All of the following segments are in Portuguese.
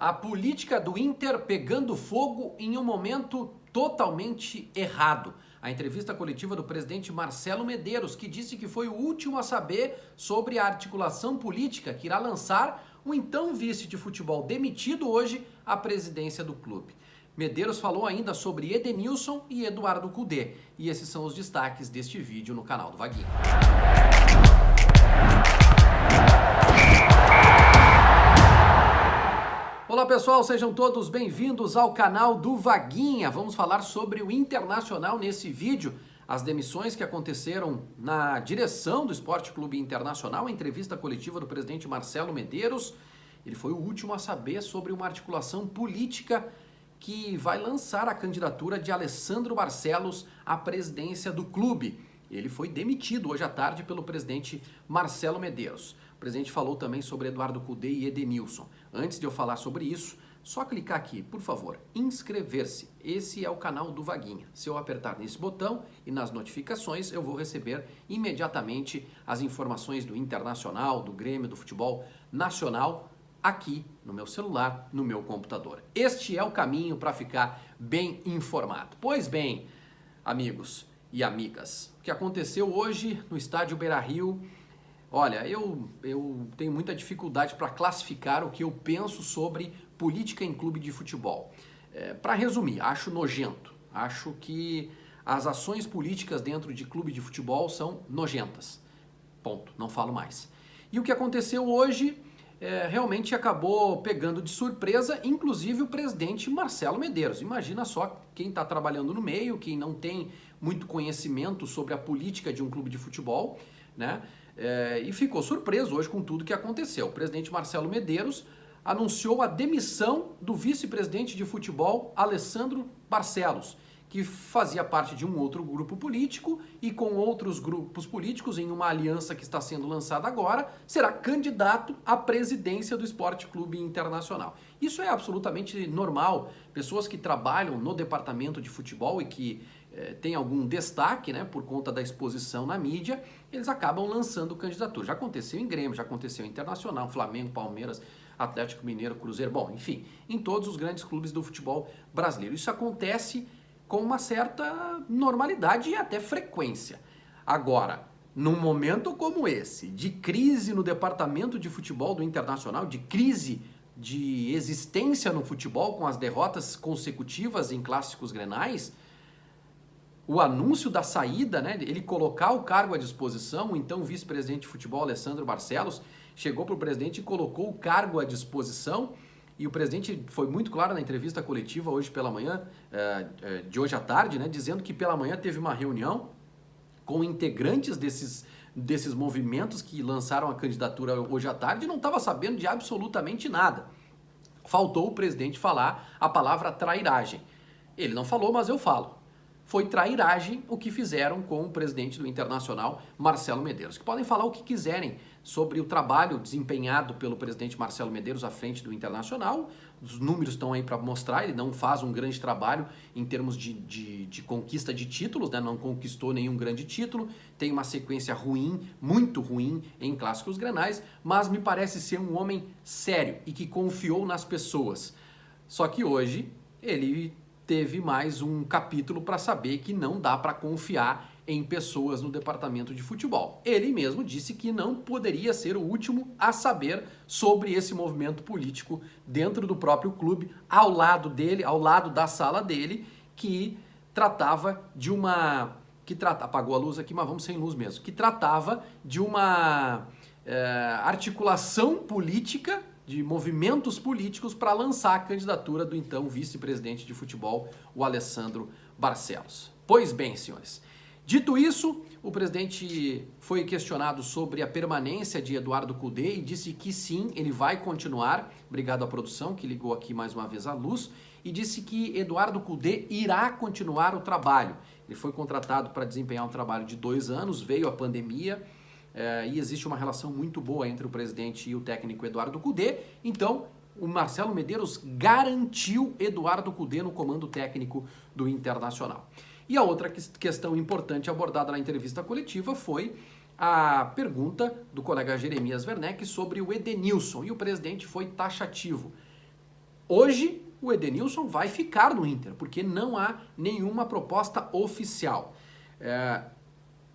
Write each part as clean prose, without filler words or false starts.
A política do Inter pegando fogo em um momento totalmente errado. A entrevista coletiva do presidente Marcelo Medeiros, que disse que foi o último a saber sobre a articulação política que irá lançar o então vice de futebol demitido hoje à presidência do clube. Medeiros falou ainda sobre Edenilson e Eduardo Cudê. E esses são os destaques deste vídeo no canal do Vaguinho. Olá pessoal, sejam todos bem-vindos ao canal do Vaguinha. Vamos falar sobre o Internacional nesse vídeo. As demissões que aconteceram na direção do Esporte Clube Internacional, a entrevista coletiva do presidente Marcelo Medeiros. Ele foi o último a saber sobre uma articulação política que vai lançar a candidatura de Alessandro Barcelos à presidência do clube. Ele foi demitido hoje à tarde pelo presidente Marcelo Medeiros. O presidente falou também sobre Eduardo Cudê e Edenilson. Antes de eu falar sobre isso, só clicar aqui, por favor, inscrever-se. Esse é o canal do Vaguinha. Se eu apertar nesse botão e nas notificações, eu vou receber imediatamente as informações do Internacional, do Grêmio, do futebol nacional, aqui no meu celular, no meu computador. Este é o caminho para ficar bem informado. Pois bem, amigos e amigas, o que aconteceu hoje no estádio Beira-Rio, olha, eu tenho muita dificuldade para classificar o que eu penso sobre política em clube de futebol. Para resumir, acho nojento, acho que as ações políticas dentro de clube de futebol são nojentas. Ponto, não falo mais. E o que aconteceu hoje realmente acabou pegando de surpresa, inclusive o presidente Marcelo Medeiros. Imagina só quem está trabalhando no meio, quem não tem muito conhecimento sobre a política de um clube de futebol, né? E ficou surpreso hoje com tudo que aconteceu. O presidente Marcelo Medeiros anunciou a demissão do vice-presidente de futebol, Alessandro Barcelos, que fazia parte de um outro grupo político e com outros grupos políticos em uma aliança que está sendo lançada agora, será candidato à presidência do Esporte Clube Internacional. Isso é absolutamente normal. Pessoas que trabalham no departamento de futebol e que têm algum destaque, né, por conta da exposição na mídia, eles acabam lançando candidatura. Já aconteceu em Grêmio, já aconteceu em Internacional, Flamengo, Palmeiras, Atlético Mineiro, Cruzeiro, bom, enfim, em todos os grandes clubes do futebol brasileiro. Isso acontece com uma certa normalidade e até frequência. Agora, num momento como esse, de crise no departamento de futebol do Internacional, de crise de existência no futebol com as derrotas consecutivas em clássicos grenais, o anúncio da saída, né, ele colocar o cargo à disposição, então o vice-presidente de futebol, Alessandro Barcelos, chegou para o presidente e colocou o cargo à disposição. E o presidente foi muito claro na entrevista coletiva hoje pela manhã, de hoje à tarde, né, dizendo que pela manhã teve uma reunião com integrantes desses movimentos que lançaram a candidatura hoje à tarde e não estava sabendo de absolutamente nada. Faltou o presidente falar a palavra trairagem. Ele não falou, mas eu falo. Foi trairagem o que fizeram com o presidente do Internacional, Marcelo Medeiros, que podem falar o que quiserem sobre o trabalho desempenhado pelo presidente Marcelo Medeiros à frente do Internacional. Os números estão aí para mostrar, ele não faz um grande trabalho em termos de conquista de títulos, né? Não conquistou nenhum grande título, tem uma sequência ruim, muito ruim em clássicos grenais, mas me parece ser um homem sério e que confiou nas pessoas. Só que hoje ele teve mais um capítulo para saber que não dá para confiar em pessoas no departamento de futebol. Ele mesmo disse que não poderia ser o último a saber sobre esse movimento político dentro do próprio clube, ao lado dele, ao lado da sala dele, que tratava de uma... apagou a luz aqui, mas vamos sem luz mesmo. Que tratava de uma articulação política, de movimentos políticos para lançar a candidatura do então vice-presidente de futebol, o Alessandro Barcelos. Pois bem, senhores, dito isso, o presidente foi questionado sobre a permanência de Eduardo Cudê e disse que sim, ele vai continuar. Obrigado à produção que ligou aqui mais uma vez a luz. E disse que Eduardo Cudê irá continuar o trabalho. Ele foi contratado para desempenhar um trabalho de 2 anos, veio a pandemia, e existe uma relação muito boa entre o presidente e o técnico Eduardo Cudê. Então, o Marcelo Medeiros garantiu Eduardo Cudê no comando técnico do Internacional. E a outra questão importante abordada na entrevista coletiva foi a pergunta do colega Jeremias Werneck sobre o Edenilson. E o presidente foi taxativo. Hoje, o Edenilson vai ficar no Inter, porque não há nenhuma proposta oficial.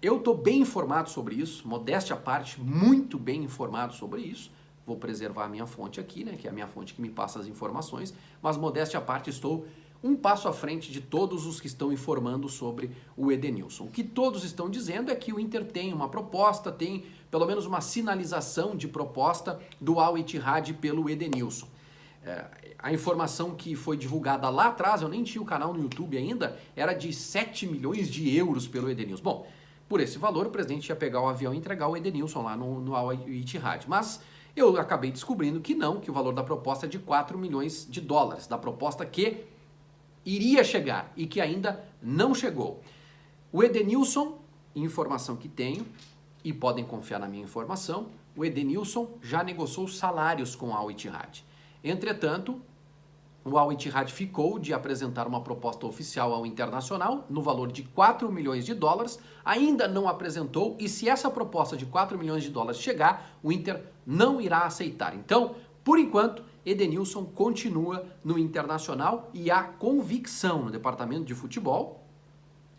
Eu estou bem informado sobre isso, modéstia à parte, muito bem informado sobre isso. Vou preservar a minha fonte aqui, né, que é a minha fonte que me passa as informações, mas modéstia à parte, estou um passo à frente de todos os que estão informando sobre o Edenilson. O que todos estão dizendo é que o Inter tem uma proposta, tem pelo menos uma sinalização de proposta do Al Ittihad pelo Edenilson. A informação que foi divulgada lá atrás, eu nem tinha o canal no YouTube ainda, era de 7 milhões de euros pelo Edenilson. Bom, por esse valor o presidente ia pegar o avião e entregar o Edenilson lá no Al Ittihad, mas eu acabei descobrindo que não, que o valor da proposta é de 4 milhões de dólares, da proposta que iria chegar e que ainda não chegou. O Edenilson, informação que tenho, e podem confiar na minha informação, o Edenilson já negociou salários com o Al Ittihad. Entretanto, o Al Ittihad ficou de apresentar uma proposta oficial ao Internacional no valor de 4 milhões de dólares, ainda não apresentou, e se essa proposta de 4 milhões de dólares chegar, o Inter não irá aceitar. Então, por enquanto, Edenilson continua no Internacional e há convicção no departamento de futebol,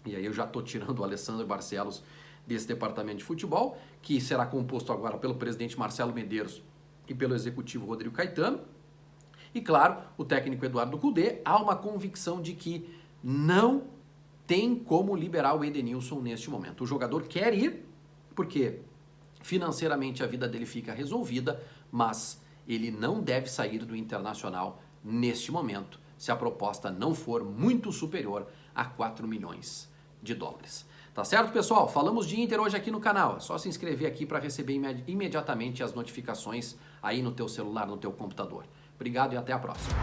e aí eu já estou tirando o Alessandro Barcelos desse departamento de futebol, que será composto agora pelo presidente Marcelo Medeiros e pelo executivo Rodrigo Caetano, e claro, o técnico Eduardo Cudê. Há uma convicção de que não tem como liberar o Edenilson neste momento. O jogador quer ir, porque financeiramente a vida dele fica resolvida, mas ele não deve sair do Internacional neste momento, se a proposta não for muito superior a 4 milhões de dólares. Tá certo, pessoal? Falamos de Inter hoje aqui no canal. É só se inscrever aqui para receber imediatamente as notificações aí no teu celular, no teu computador. Obrigado e até a próxima.